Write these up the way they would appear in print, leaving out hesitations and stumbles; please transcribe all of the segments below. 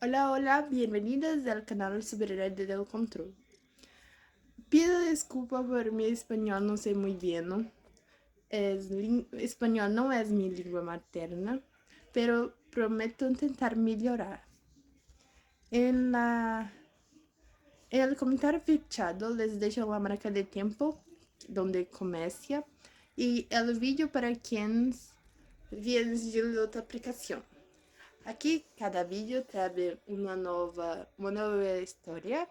Hola, hola, bienvenidos al canal sobre Red del Control. Pido disculpa por mi español, no sé muy bien, ¿no? Español no es mi lengua materna, pero prometo intentar mejorar. En, la, en el comentario fechado les dejo la marca de tiempo donde comienza y el vídeo para quienes vienen de otra aplicación. Aqui, cada vídeo trae uma nova história,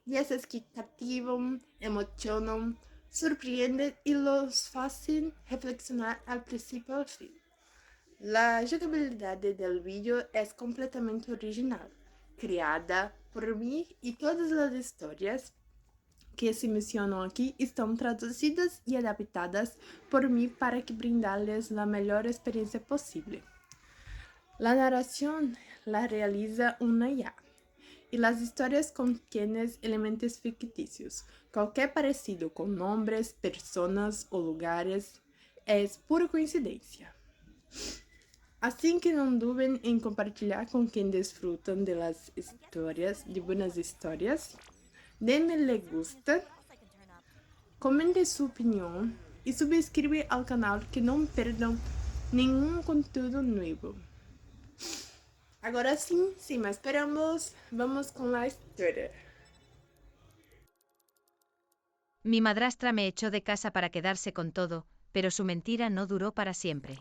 e essas que cativam, emocionam, surpreendem e los fazem reflexionar al princípio ao fim. A jogabilidade do vídeo é completamente original, criada por mim e todas as histórias que se mencionam aqui estão traduzidas e adaptadas por mim para que brindarles a melhor experiência possível. La narración la realiza una IA y las historias contienen elementos ficticios. Cualquier parecido con nombres, personas o lugares es pura coincidencia. Así que no duden en compartilhar con quien disfrutan de las historias, de buenas historias. Denme le gusta, comente su opinión y suscribe al canal que no perdan ningún contenido nuevo. Agora sim, sem mais preâmbulos, vamos com a história. Mi madrastra me echó de casa para quedarse con todo, pero su mentira no duró para siempre.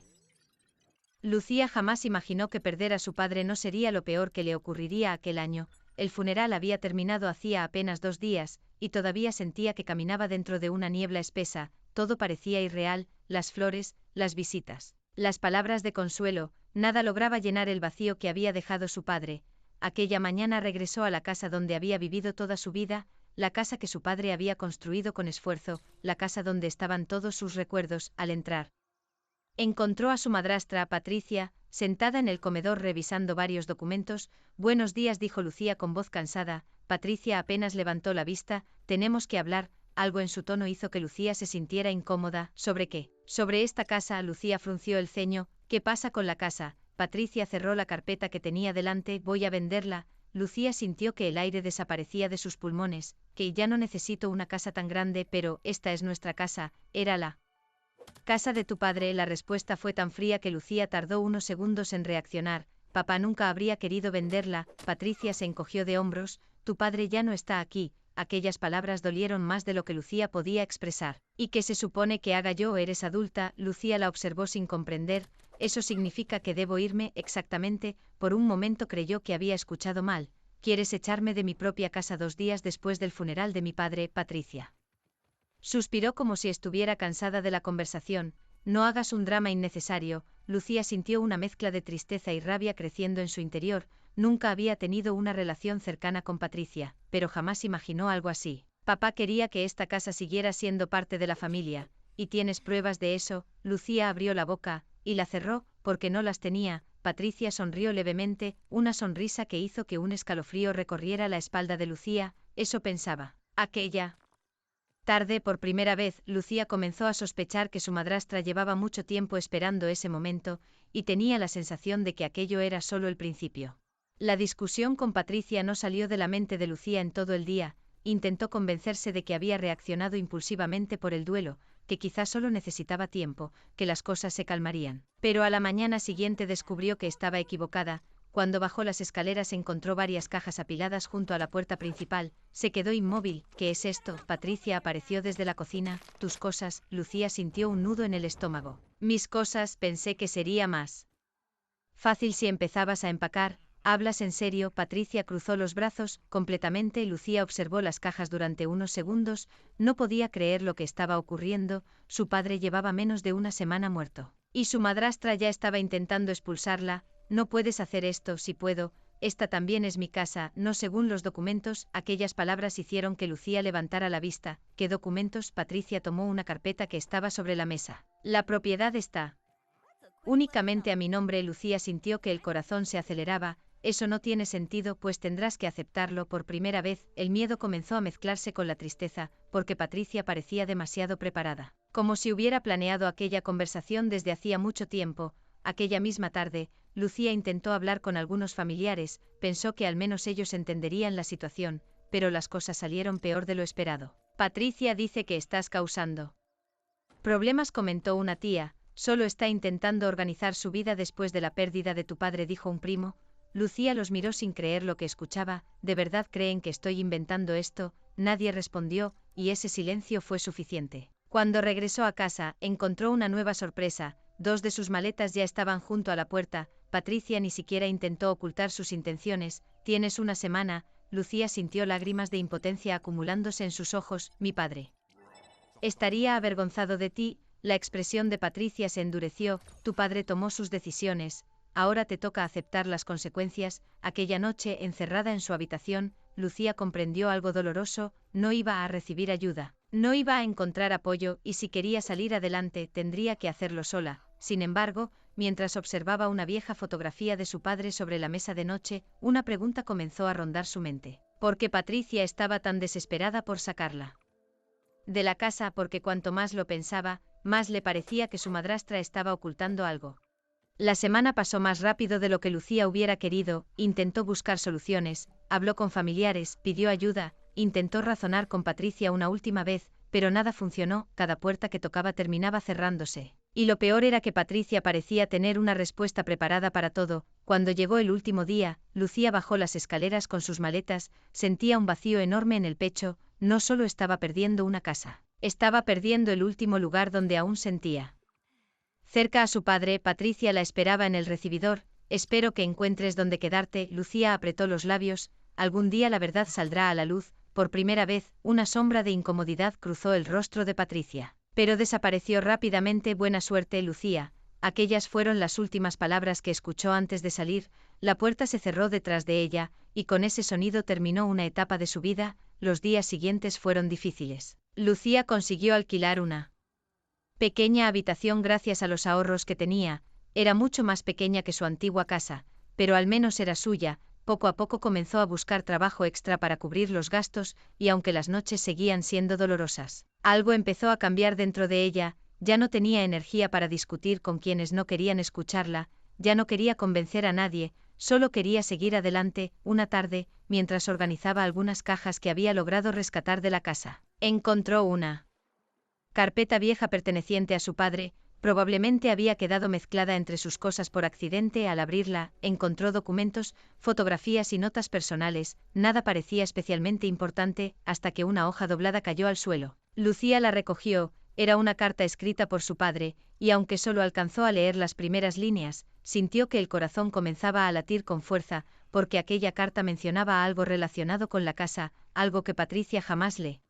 Lucía jamás imaginó que perder a su padre no sería lo peor que le ocurriría aquel año. El funeral había terminado hacía apenas 2 días, y todavía sentía que caminaba dentro de una niebla espesa. Todo parecía irreal, las flores, las visitas, las palabras de consuelo, nada lograba llenar el vacío que había dejado su padre. Aquella mañana regresó a la casa donde había vivido toda su vida, la casa que su padre había construido con esfuerzo, la casa donde estaban todos sus recuerdos. Al entrar, encontró a su madrastra, Patricia, sentada en el comedor revisando varios documentos. Buenos días, dijo Lucía con voz cansada. Patricia apenas levantó la vista. Tenemos que hablar. Algo en su tono hizo que Lucía se sintiera incómoda. ¿Sobre qué? Sobre esta casa. Lucía frunció el ceño. ¿Qué pasa con la casa? Patricia cerró la carpeta que tenía delante. Voy a venderla. Lucía sintió que el aire desaparecía de sus pulmones, que ya no necesito una casa tan grande, pero esta es nuestra casa. Era la casa de tu padre. La respuesta fue tan fría que Lucía tardó unos segundos en reaccionar. Papá nunca habría querido venderla. Patricia se encogió de hombros. Tu padre ya no está aquí. Aquellas palabras dolieron más de lo que Lucía podía expresar. ¿Y qué se supone que haga yo? Eres adulta. Lucía la observó sin comprender. Eso significa que debo irme. Exactamente. Por un momento creyó que había escuchado mal. ¿Quieres echarme de mi propia casa 2 días después del funeral de mi padre? Patricia suspiró como si estuviera cansada de la conversación. No hagas un drama innecesario. Lucía sintió una mezcla de tristeza y rabia creciendo en su interior. Nunca había tenido una relación cercana con Patricia, pero jamás imaginó algo así. Papá quería que esta casa siguiera siendo parte de la familia. ¿Y tienes pruebas de eso? Lucía abrió la boca, y la cerró, porque no las tenía. Patricia sonrió levemente, una sonrisa que hizo que un escalofrío recorriera la espalda de Lucía. Eso pensaba. Aquella tarde, por primera vez, Lucía comenzó a sospechar que su madrastra llevaba mucho tiempo esperando ese momento, y tenía la sensación de que aquello era solo el principio. La discusión con Patricia no salió de la mente de Lucía en todo el día. Intentó convencerse de que había reaccionado impulsivamente por el duelo, que quizás solo necesitaba tiempo, que las cosas se calmarían. Pero a la mañana siguiente descubrió que estaba equivocada. Cuando bajó las escaleras encontró varias cajas apiladas junto a la puerta principal. Se quedó inmóvil. ¿Qué es esto? Patricia apareció desde la cocina. Tus cosas. Lucía sintió un nudo en el estómago. Mis cosas. Pensé que sería más fácil si empezabas a empacar. ¿Hablas en serio? Patricia cruzó los brazos completamente. Lucía observó las cajas durante unos segundos. No podía creer lo que estaba ocurriendo. Su padre llevaba menos de una semana muerto, y su madrastra ya estaba intentando expulsarla. No puedes hacer esto. Si puedo. Esta también es mi casa. No, según los documentos. Aquellas palabras hicieron que Lucía levantara la vista. ¿Qué documentos? Patricia tomó una carpeta que estaba sobre la mesa. La propiedad está únicamente a mi nombre. Lucía sintió que el corazón se aceleraba. Eso no tiene sentido, pues tendrás que aceptarlo. Por primera vez, el miedo comenzó a mezclarse con la tristeza, porque Patricia parecía demasiado preparada. Como si hubiera planeado aquella conversación desde hacía mucho tiempo. Aquella misma tarde, Lucía intentó hablar con algunos familiares, pensó que al menos ellos entenderían la situación, pero las cosas salieron peor de lo esperado. Patricia dice que estás causando problemas, comentó una tía. Solo está intentando organizar su vida después de la pérdida de tu padre, dijo un primo. Lucía los miró sin creer lo que escuchaba. ¿De verdad creen que estoy inventando esto? Nadie respondió, y ese silencio fue suficiente. Cuando regresó a casa, encontró una nueva sorpresa. 2 de sus maletas ya estaban junto a la puerta. Patricia ni siquiera intentó ocultar sus intenciones. Tienes una semana. Lucía sintió lágrimas de impotencia acumulándose en sus ojos. Mi padre estaría avergonzado de ti. La expresión de Patricia se endureció. Tu padre tomó sus decisiones. Ahora te toca aceptar las consecuencias. Aquella noche, encerrada en su habitación, Lucía comprendió algo doloroso. No iba a recibir ayuda. No iba a encontrar apoyo, y si quería salir adelante, tendría que hacerlo sola. Sin embargo, mientras observaba una vieja fotografía de su padre sobre la mesa de noche, una pregunta comenzó a rondar su mente. ¿Por qué Patricia estaba tan desesperada por sacarla de la casa? Porque cuanto más lo pensaba, más le parecía que su madrastra estaba ocultando algo. La semana pasó más rápido de lo que Lucía hubiera querido. Intentó buscar soluciones, habló con familiares, pidió ayuda, intentó razonar con Patricia una última vez, pero nada funcionó. Cada puerta que tocaba terminaba cerrándose. Y lo peor era que Patricia parecía tener una respuesta preparada para todo. Cuando llegó el último día, Lucía bajó las escaleras con sus maletas, sentía un vacío enorme en el pecho. No solo estaba perdiendo una casa, estaba perdiendo el último lugar donde aún sentía cerca a su padre. Patricia la esperaba en el recibidor. Espero que encuentres donde quedarte. Lucía apretó los labios. Algún día la verdad saldrá a la luz. Por primera vez, una sombra de incomodidad cruzó el rostro de Patricia, pero desapareció rápidamente. Buena suerte, Lucía. Aquellas fueron las últimas palabras que escuchó antes de salir. La puerta se cerró detrás de ella, y con ese sonido terminó una etapa de su vida. Los días siguientes fueron difíciles. Lucía consiguió alquilar una pequeña habitación gracias a los ahorros que tenía. Era mucho más pequeña que su antigua casa, pero al menos era suya. Poco a poco comenzó a buscar trabajo extra para cubrir los gastos, y aunque las noches seguían siendo dolorosas, algo empezó a cambiar dentro de ella. Ya no tenía energía para discutir con quienes no querían escucharla, ya no quería convencer a nadie, solo quería seguir adelante. Una tarde, mientras organizaba algunas cajas que había logrado rescatar de la casa, encontró una carpeta vieja perteneciente a su padre. Probablemente había quedado mezclada entre sus cosas por accidente. Al abrirla, encontró documentos, fotografías y notas personales. Nada parecía especialmente importante, hasta que una hoja doblada cayó al suelo. Lucía la recogió. Era una carta escrita por su padre, y aunque solo alcanzó a leer las primeras líneas, sintió que el corazón comenzaba a latir con fuerza, porque aquella carta mencionaba algo relacionado con la casa, algo que Patricia jamás le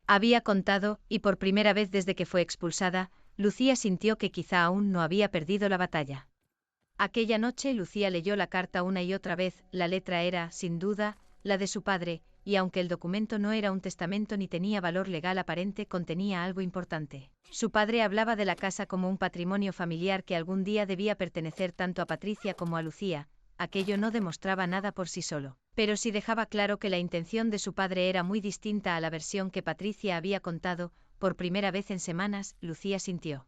había contado, y por primera vez desde que fue expulsada, Lucía sintió que quizá aún no había perdido la batalla. Aquella noche Lucía leyó la carta una y otra vez. La letra era, sin duda, la de su padre, y aunque el documento no era un testamento ni tenía valor legal aparente, contenía algo importante. Su padre hablaba de la casa como un patrimonio familiar que algún día debía pertenecer tanto a Patricia como a Lucía. Aquello no demostraba nada por sí solo, pero sí dejaba claro que la intención de su padre era muy distinta a la versión que Patricia había contado. Por primera vez en semanas, Lucía sintió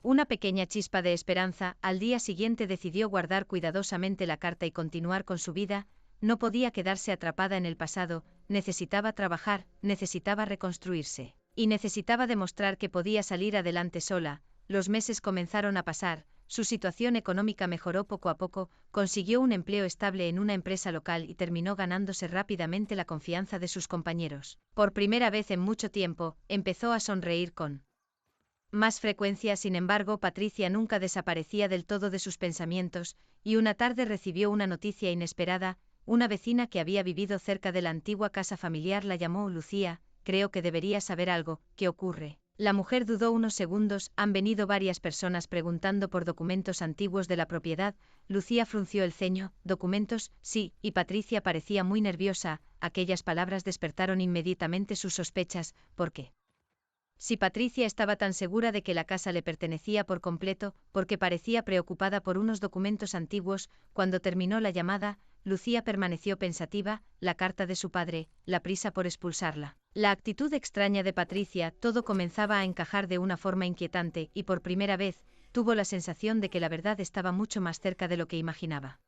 una pequeña chispa de esperanza. Al día siguiente decidió guardar cuidadosamente la carta y continuar con su vida. No podía quedarse atrapada en el pasado, necesitaba trabajar, necesitaba reconstruirse, y necesitaba demostrar que podía salir adelante sola. Los meses comenzaron a pasar. Su situación económica mejoró poco a poco, consiguió un empleo estable en una empresa local y terminó ganándose rápidamente la confianza de sus compañeros. Por primera vez en mucho tiempo, empezó a sonreír con más frecuencia. Sin embargo, Patricia nunca desaparecía del todo de sus pensamientos, y una tarde recibió una noticia inesperada. Una vecina que había vivido cerca de la antigua casa familiar la llamó. Lucía, creo que deberías saber algo. ¿Qué ocurre? La mujer dudó unos segundos. Han venido varias personas preguntando por documentos antiguos de la propiedad. Lucía frunció el ceño. ¿Documentos? Sí, y Patricia parecía muy nerviosa. Aquellas palabras despertaron inmediatamente sus sospechas. ¿Por qué? Si Patricia estaba tan segura de que la casa le pertenecía por completo, porque parecía preocupada por unos documentos antiguos. Cuando terminó la llamada, Lucía permaneció pensativa. La carta de su padre, la prisa por expulsarla, la actitud extraña de Patricia, todo comenzaba a encajar de una forma inquietante, y por primera vez, tuvo la sensación de que la verdad estaba mucho más cerca de lo que imaginaba.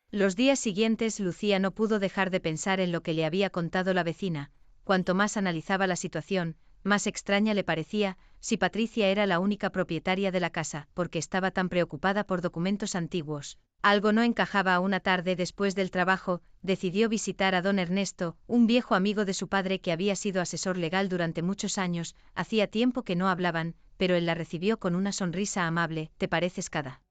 Los días siguientes Lucía no pudo dejar de pensar en lo que le había contado la vecina. Cuanto más analizaba la situación, más extraña le parecía, si Patricia era la única propietaria de la casa, porque estaba tan preocupada por documentos antiguos. Algo no encajaba. Una tarde después del trabajo, decidió visitar a don Ernesto, un viejo amigo de su padre que había sido asesor legal durante muchos años. Hacía tiempo que no hablaban, pero él la recibió con una sonrisa amable. ¿Te pareces cada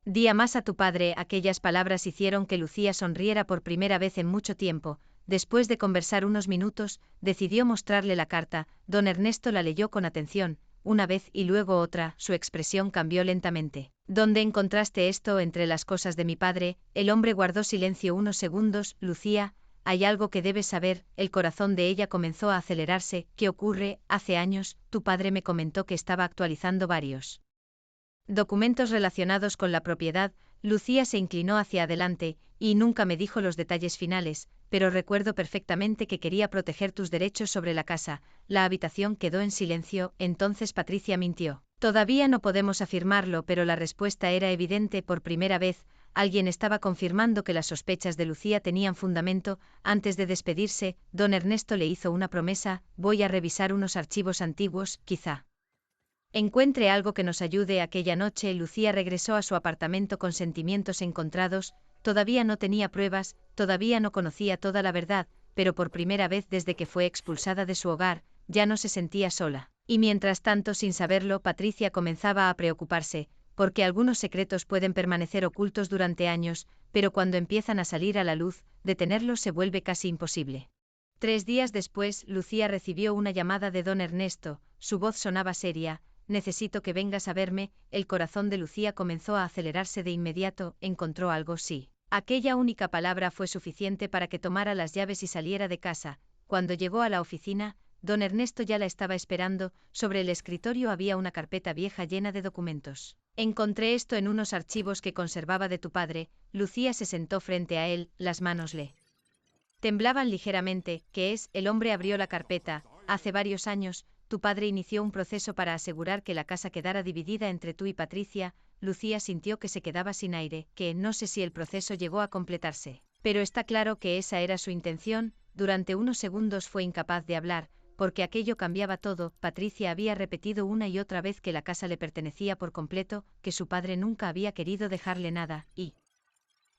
día más a tu padre? Aquellas palabras hicieron que Lucía sonriera por primera vez en mucho tiempo. Después de conversar unos minutos, decidió mostrarle la carta. Don Ernesto la leyó con atención, una vez y luego otra. Su expresión cambió lentamente. ¿Dónde encontraste esto? Entre las cosas de mi padre. El hombre guardó silencio unos segundos. Lucía, hay algo que debes saber. El corazón de ella comenzó a acelerarse. ¿Qué ocurre? Hace años, tu padre me comentó que estaba actualizando varios documentos relacionados con la propiedad. Lucía se inclinó hacia adelante, y nunca me dijo los detalles finales, pero recuerdo perfectamente que quería proteger tus derechos sobre la casa. La habitación quedó en silencio. Entonces Patricia mintió. Todavía no podemos afirmarlo, pero la respuesta era evidente. Por primera vez, alguien estaba confirmando que las sospechas de Lucía tenían fundamento. Antes de despedirse, don Ernesto le hizo una promesa: voy a revisar unos archivos antiguos, quizá encuentre algo que nos ayude. Aquella noche Lucía regresó a su apartamento con sentimientos encontrados. Todavía no tenía pruebas, todavía no conocía toda la verdad, pero por primera vez desde que fue expulsada de su hogar, ya no se sentía sola. Y mientras tanto, sin saberlo, Patricia comenzaba a preocuparse, porque algunos secretos pueden permanecer ocultos durante años, pero cuando empiezan a salir a la luz, detenerlos se vuelve casi imposible. 3 días después, Lucía recibió una llamada de don Ernesto. Su voz sonaba seria. Necesito que vengas a verme. El corazón de Lucía comenzó a acelerarse de inmediato. Encontró algo, sí. Aquella única palabra fue suficiente para que tomara las llaves y saliera de casa. Cuando llegó a la oficina, don Ernesto ya la estaba esperando. Sobre el escritorio había una carpeta vieja llena de documentos. Encontré esto en unos archivos que conservaba de tu padre. Lucía se sentó frente a él, las manos le temblaban ligeramente. ¿Qué es? El hombre abrió la carpeta. Hace varios años, tu padre inició un proceso para asegurar que la casa quedara dividida entre tú y Patricia. Lucía sintió que se quedaba sin aire, que no sé si el proceso llegó a completarse. Pero está claro que esa era su intención. Durante unos segundos fue incapaz de hablar, porque aquello cambiaba todo. Patricia había repetido una y otra vez que la casa le pertenecía por completo, que su padre nunca había querido dejarle nada, y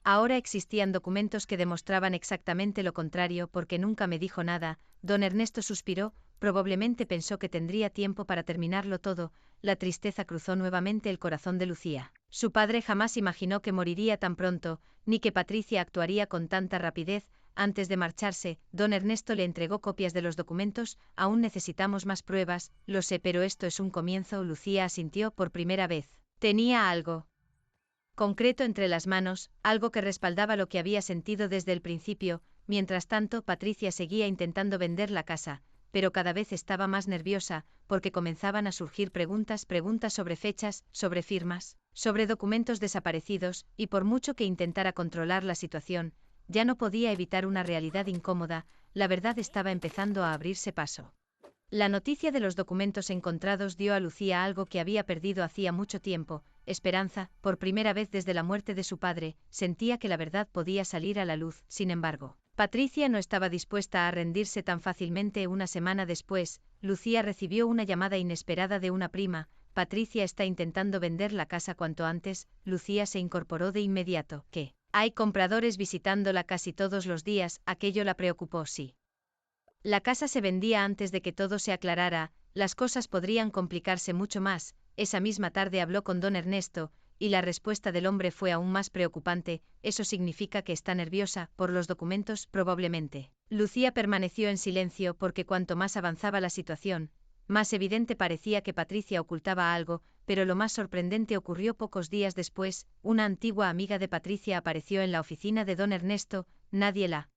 ahora existían documentos que demostraban exactamente lo contrario. Porque nunca me dijo nada. Don Ernesto suspiró. Probablemente pensó que tendría tiempo para terminarlo todo. La tristeza cruzó nuevamente el corazón de Lucía. Su padre jamás imaginó que moriría tan pronto, ni que Patricia actuaría con tanta rapidez. Antes de marcharse, don Ernesto le entregó copias de los documentos. Aún necesitamos más pruebas, lo sé, pero esto es un comienzo. Lucía asintió por primera vez. Tenía algo concreto entre las manos, algo que respaldaba lo que había sentido desde el principio. Mientras tanto, Patricia seguía intentando vender la casa, pero cada vez estaba más nerviosa, porque comenzaban a surgir preguntas sobre fechas, sobre firmas, sobre documentos desaparecidos, y por mucho que intentara controlar la situación, ya no podía evitar una realidad incómoda. La verdad estaba empezando a abrirse paso. La noticia de los documentos encontrados dio a Lucía algo que había perdido hacía mucho tiempo: esperanza. Por primera vez desde la muerte de su padre, sentía que la verdad podía salir a la luz. Sin embargo, Patricia no estaba dispuesta a rendirse tan fácilmente. Una semana después, Lucía recibió una llamada inesperada de una prima. Patricia está intentando vender la casa cuanto antes. Lucía se incorporó de inmediato. ¿Qué? Hay compradores visitándola casi todos los días. Aquello la preocupó. Sí. La casa se vendía antes de que todo se aclarara, las cosas podrían complicarse mucho más. Esa misma tarde habló con don Ernesto, y la respuesta del hombre fue aún más preocupante. Eso significa que está nerviosa, por los documentos, probablemente. Lucía permaneció en silencio porque cuanto más avanzaba la situación, más evidente parecía que Patricia ocultaba algo, pero lo más sorprendente ocurrió pocos días después. Una antigua amiga de Patricia apareció en la oficina de don Ernesto. Nadie la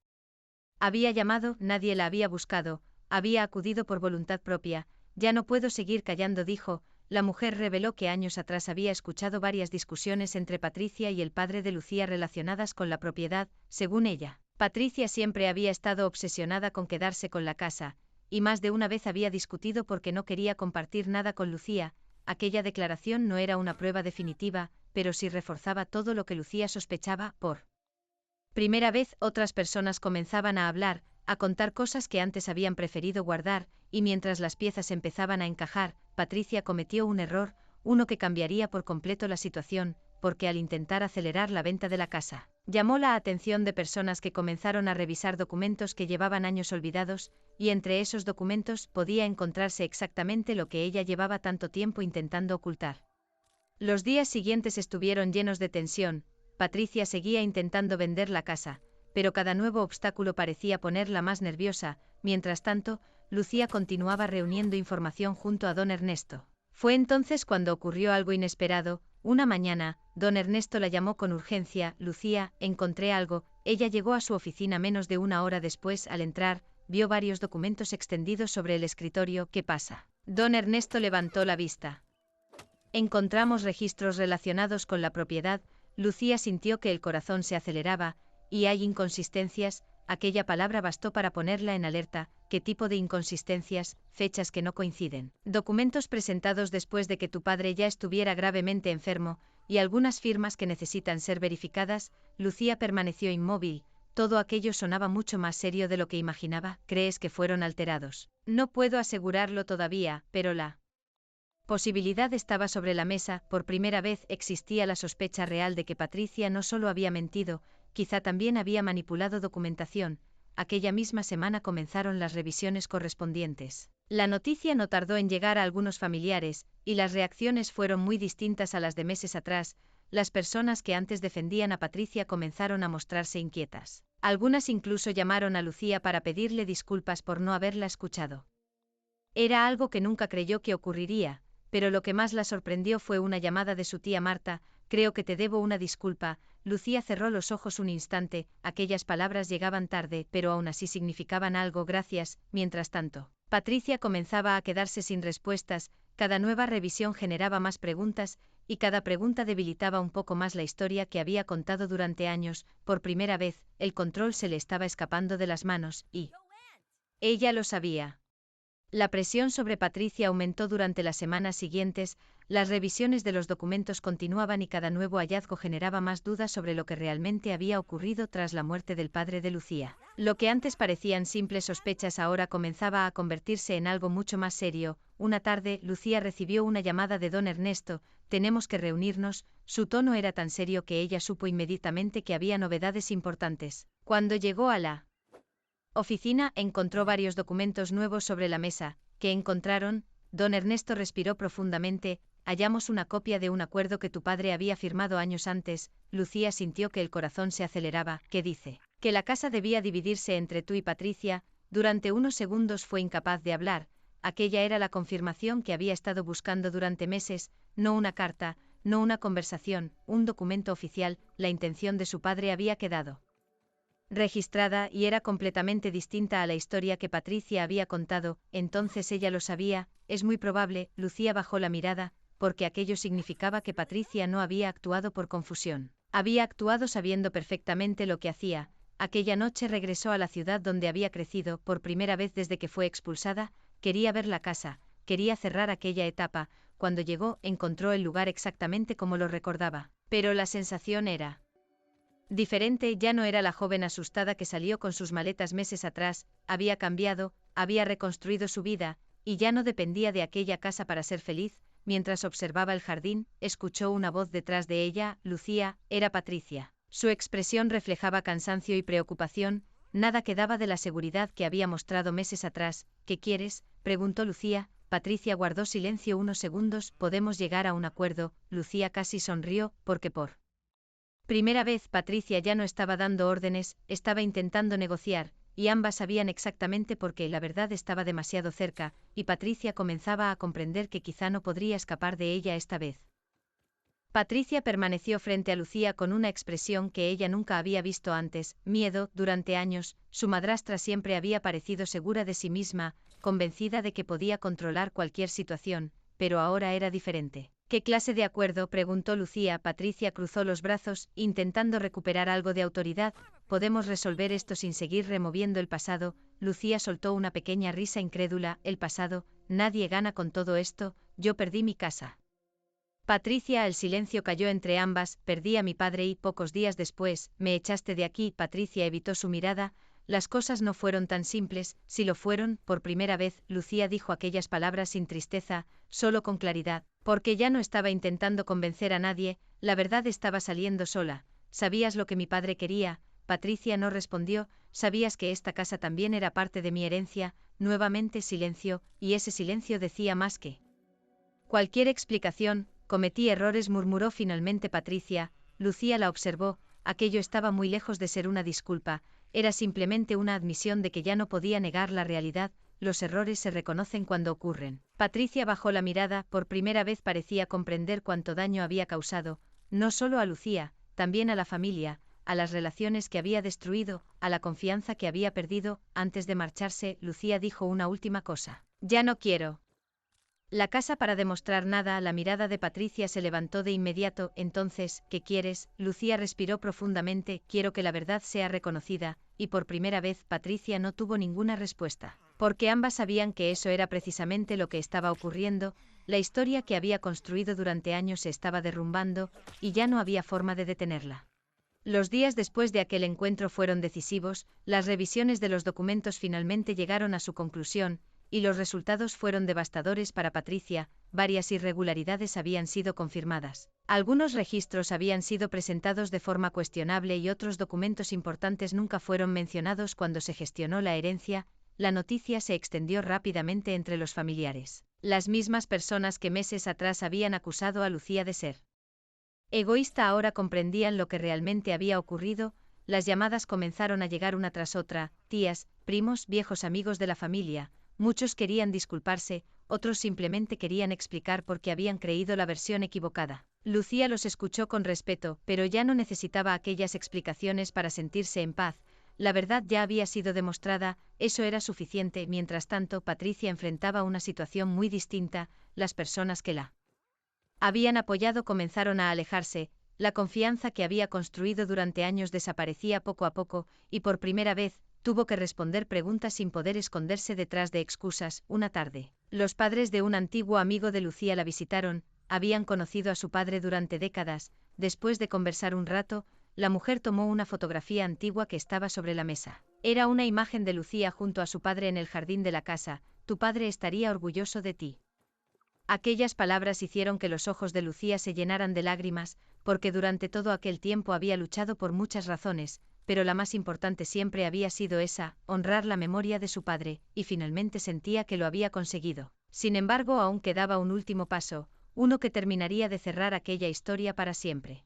había llamado, nadie la había buscado, había acudido por voluntad propia. Ya no puedo seguir callando, dijo. La mujer reveló que años atrás había escuchado varias discusiones entre Patricia y el padre de Lucía relacionadas con la propiedad. Según ella, Patricia siempre había estado obsesionada con quedarse con la casa, y más de una vez había discutido porque no quería compartir nada con Lucía. aquella declaración no era una prueba definitiva, pero sí reforzaba todo lo que Lucía sospechaba. Por primera vez, otras personas comenzaban a hablar, a contar cosas que antes habían preferido guardar, y mientras las piezas empezaban a encajar, Patricia cometió un error, uno que cambiaría por completo la situación, porque al intentar acelerar la venta de la casa, llamó la atención de personas que comenzaron a revisar documentos que llevaban años olvidados, y entre esos documentos podía encontrarse exactamente lo que ella llevaba tanto tiempo intentando ocultar. Los días siguientes estuvieron llenos de tensión. Patricia seguía intentando vender la casa, pero cada nuevo obstáculo parecía ponerla más nerviosa. Mientras tanto, Lucía continuaba reuniendo información junto a don Ernesto. Fue entonces cuando ocurrió algo inesperado. Una mañana, don Ernesto la llamó con urgencia. Lucía, encontré algo. Ella llegó a su oficina menos de una hora después. Al entrar, vio varios documentos extendidos sobre el escritorio. ¿Qué pasa? Don Ernesto levantó la vista. Encontramos registros relacionados con la propiedad. Lucía sintió que el corazón se aceleraba. Y hay inconsistencias. Aquella palabra bastó para ponerla en alerta. ¿Qué tipo de inconsistencias? Fechas que no coinciden. Documentos presentados después de que tu padre ya estuviera gravemente enfermo, y algunas firmas que necesitan ser verificadas. Lucía permaneció inmóvil. Todo aquello sonaba mucho más serio de lo que imaginaba. ¿Crees que fueron alterados? No puedo asegurarlo todavía, pero la posibilidad estaba sobre la mesa. Por primera vez existía la sospecha real de que Patricia no solo había mentido, quizá también había manipulado documentación. Aquella misma semana comenzaron las revisiones correspondientes. La noticia no tardó en llegar a algunos familiares, y las reacciones fueron muy distintas a las de meses atrás. Las personas que antes defendían a Patricia comenzaron a mostrarse inquietas. Algunas incluso llamaron a Lucía para pedirle disculpas por no haberla escuchado. Era algo que nunca creyó que ocurriría, pero lo que más la sorprendió fue una llamada de su tía Marta. Creo que te debo una disculpa. Lucía cerró los ojos un instante. Aquellas palabras llegaban tarde, pero aún así significaban algo. Gracias. Mientras tanto, Patricia comenzaba a quedarse sin respuestas. Cada nueva revisión generaba más preguntas, y cada pregunta debilitaba un poco más la historia que había contado durante años. Por primera vez, el control se le estaba escapando de las manos, y ella lo sabía. La presión sobre Patricia aumentó durante las semanas siguientes. Las revisiones de los documentos continuaban y cada nuevo hallazgo generaba más dudas sobre lo que realmente había ocurrido tras la muerte del padre de Lucía. Lo que antes parecían simples sospechas ahora comenzaba a convertirse en algo mucho más serio. Una tarde, Lucía recibió una llamada de don Ernesto. Tenemos que reunirnos. Su tono era tan serio que ella supo inmediatamente que había novedades importantes. Cuando llegó a la oficina, encontró varios documentos nuevos sobre la mesa. ¿Qué encontraron? Don Ernesto respiró profundamente. Hallamos una copia de un acuerdo que tu padre había firmado años antes. Lucía sintió que el corazón se aceleraba. ¿Qué dice? Que la casa debía dividirse entre tú y Patricia. Durante unos segundos fue incapaz de hablar. Aquella era la confirmación que había estado buscando durante meses. No una carta, no una conversación, un documento oficial. La intención de su padre había quedado registrada y era completamente distinta a la historia que Patricia había contado. Entonces ella lo sabía. Es muy probable. Lucía bajó la mirada, porque aquello significaba que Patricia no había actuado por confusión. Había actuado sabiendo perfectamente lo que hacía. Aquella noche regresó a la ciudad donde había crecido. Por primera vez desde que fue expulsada, quería ver la casa, quería cerrar aquella etapa. Cuando llegó, encontró el lugar exactamente como lo recordaba. Pero la sensación era diferente. Ya no era la joven asustada que salió con sus maletas meses atrás. Había cambiado, había reconstruido su vida, y ya no dependía de aquella casa para ser feliz. Mientras observaba el jardín, escuchó una voz detrás de ella. Lucía, era Patricia. Su expresión reflejaba cansancio y preocupación. Nada quedaba de la seguridad que había mostrado meses atrás. ¿Qué quieres?, preguntó Lucía. Patricia guardó silencio unos segundos. Podemos llegar a un acuerdo. Lucía casi sonrió, porque por primera vez Patricia ya no estaba dando órdenes, estaba intentando negociar, y ambas sabían exactamente por qué la verdad estaba demasiado cerca, y Patricia comenzaba a comprender que quizá no podría escapar de ella esta vez. Patricia permaneció frente a Lucía con una expresión que ella nunca había visto antes, miedo. Durante años, su madrastra siempre había parecido segura de sí misma, convencida de que podía controlar cualquier situación, pero ahora era diferente. ¿Qué clase de acuerdo?, preguntó Lucía. Patricia cruzó los brazos, intentando recuperar algo de autoridad. Podemos resolver esto sin seguir removiendo el pasado. Lucía soltó una pequeña risa incrédula. El pasado, nadie gana con todo esto, yo perdí mi casa. Patricia, el silencio cayó entre ambas. Perdí a mi padre y, pocos días después, me echaste de aquí. Patricia evitó su mirada. Las cosas no fueron tan simples. Si lo fueron, por primera vez, Lucía dijo aquellas palabras sin tristeza, solo con claridad, porque ya no estaba intentando convencer a nadie, la verdad estaba saliendo sola. ¿Sabías lo que mi padre quería? Patricia no respondió. ¿Sabías que esta casa también era parte de mi herencia? Nuevamente silencio, y ese silencio decía más que cualquier explicación. Cometí errores, murmuró finalmente Patricia. Lucía la observó. Aquello estaba muy lejos de ser una disculpa, era simplemente una admisión de que ya no podía negar la realidad. Los errores se reconocen cuando ocurren. Patricia bajó la mirada. Por primera vez parecía comprender cuánto daño había causado, no solo a Lucía, también a la familia, a las relaciones que había destruido, a la confianza que había perdido. Antes de marcharse, Lucía dijo una última cosa. Ya no quiero la casa para demostrar nada. La mirada de Patricia se levantó de inmediato. Entonces, ¿qué quieres? Lucía respiró profundamente. Quiero que la verdad sea reconocida, y por primera vez Patricia no tuvo ninguna respuesta, porque ambas sabían que eso era precisamente lo que estaba ocurriendo. La historia que había construido durante años se estaba derrumbando, y ya no había forma de detenerla. Los días después de aquel encuentro fueron decisivos. Las revisiones de los documentos finalmente llegaron a su conclusión, y los resultados fueron devastadores para Patricia. Varias irregularidades habían sido confirmadas. Algunos registros habían sido presentados de forma cuestionable y otros documentos importantes nunca fueron mencionados cuando se gestionó la herencia. La noticia se extendió rápidamente entre los familiares. Las mismas personas que meses atrás habían acusado a Lucía de ser egoísta ahora comprendían lo que realmente había ocurrido. Las llamadas comenzaron a llegar una tras otra. Tías, primos, viejos amigos de la familia. Muchos querían disculparse, otros simplemente querían explicar por qué habían creído la versión equivocada. Lucía los escuchó con respeto, pero ya no necesitaba aquellas explicaciones para sentirse en paz. La verdad ya había sido demostrada, eso era suficiente. Mientras tanto, Patricia enfrentaba una situación muy distinta. Las personas que la habían apoyado comenzaron a alejarse. La confianza que había construido durante años desaparecía poco a poco, y por primera vez, tuvo que responder preguntas sin poder esconderse detrás de excusas. Una tarde, los padres de un antiguo amigo de Lucía la visitaron. Habían conocido a su padre durante décadas. Después de conversar un rato, la mujer tomó una fotografía antigua que estaba sobre la mesa. Era una imagen de Lucía junto a su padre en el jardín de la casa. Tu padre estaría orgulloso de ti. Aquellas palabras hicieron que los ojos de Lucía se llenaran de lágrimas, porque durante todo aquel tiempo había luchado por muchas razones, pero la más importante siempre había sido esa, honrar la memoria de su padre, y finalmente sentía que lo había conseguido. Sin embargo, aún quedaba un último paso, uno que terminaría de cerrar aquella historia para siempre.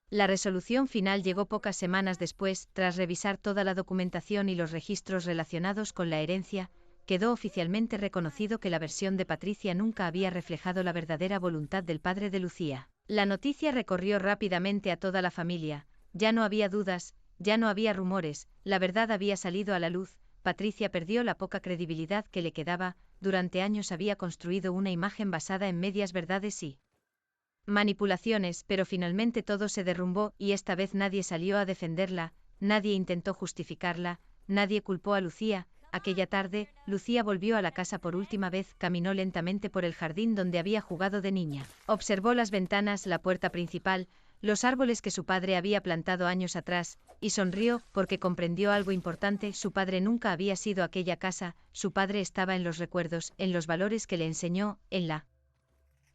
La resolución final llegó pocas semanas después. Tras revisar toda la documentación y los registros relacionados con la herencia, quedó oficialmente reconocido que la versión de Patricia nunca había reflejado la verdadera voluntad del padre de Lucía. La noticia recorrió rápidamente a toda la familia. Ya no había dudas, ya no había rumores, la verdad había salido a la luz. Patricia perdió la poca credibilidad que le quedaba. Durante años había construido una imagen basada en medias verdades y manipulaciones, pero finalmente todo se derrumbó, y esta vez nadie salió a defenderla, nadie intentó justificarla, nadie culpó a Lucía. Aquella tarde, Lucía volvió a la casa por última vez. Caminó lentamente por el jardín donde había jugado de niña. Observó las ventanas, la puerta principal, los árboles que su padre había plantado años atrás, y sonrió, porque comprendió algo importante. Su padre nunca había sido aquella casa, su padre estaba en los recuerdos, en los valores que le enseñó, en la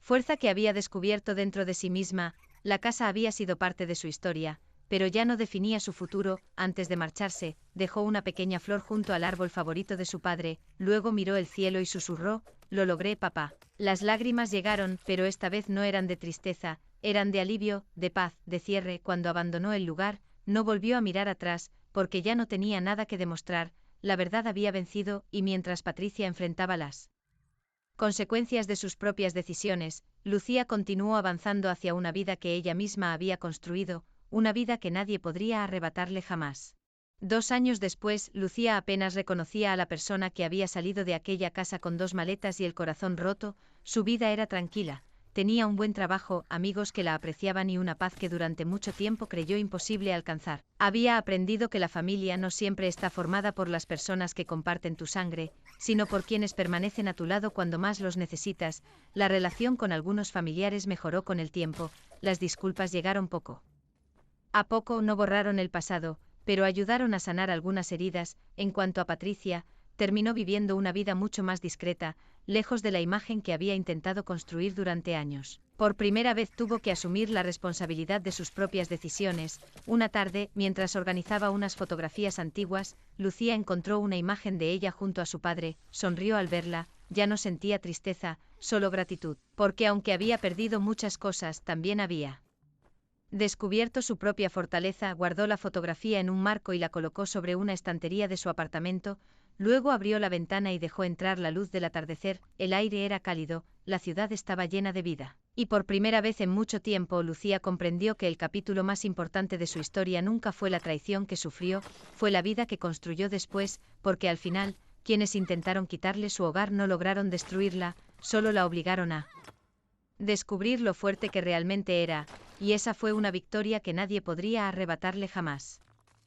fuerza que había descubierto dentro de sí misma. La casa había sido parte de su historia, pero ya no definía su futuro. Antes de marcharse, dejó una pequeña flor junto al árbol favorito de su padre, luego miró el cielo y susurró, «Lo logré, papá». Las lágrimas llegaron, pero esta vez no eran de tristeza, eran de alivio, de paz, de cierre. Cuando abandonó el lugar, no volvió a mirar atrás, porque ya no tenía nada que demostrar. La verdad había vencido, y mientras Patricia enfrentaba las consecuencias de sus propias decisiones, Lucía continuó avanzando hacia una vida que ella misma había construido, una vida que nadie podría arrebatarle jamás. 2 años después, Lucía apenas reconocía a la persona que había salido de aquella casa con 2 maletas y el corazón roto. Su vida era tranquila, tenía un buen trabajo, amigos que la apreciaban y una paz que durante mucho tiempo creyó imposible alcanzar. Había aprendido que la familia no siempre está formada por las personas que comparten tu sangre, sino por quienes permanecen a tu lado cuando más los necesitas. La relación con algunos familiares mejoró con el tiempo, las disculpas llegaron poco a poco, no borraron el pasado, pero ayudaron a sanar algunas heridas. En cuanto a Patricia, terminó viviendo una vida mucho más discreta, lejos de la imagen que había intentado construir durante años. Por primera vez tuvo que asumir la responsabilidad de sus propias decisiones. Una tarde, mientras organizaba unas fotografías antiguas, Lucía encontró una imagen de ella junto a su padre, sonrió al verla, ya no sentía tristeza, solo gratitud, porque aunque había perdido muchas cosas, también había descubierto su propia fortaleza. Guardó la fotografía en un marco y la colocó sobre una estantería de su apartamento, luego abrió la ventana y dejó entrar la luz del atardecer. El aire era cálido, la ciudad estaba llena de vida. Y por primera vez en mucho tiempo Lucía comprendió que el capítulo más importante de su historia nunca fue la traición que sufrió, fue la vida que construyó después, porque al final, quienes intentaron quitarle su hogar no lograron destruirla, solo la obligaron a descubrir lo fuerte que realmente era, y esa fue una victoria que nadie podría arrebatarle jamás.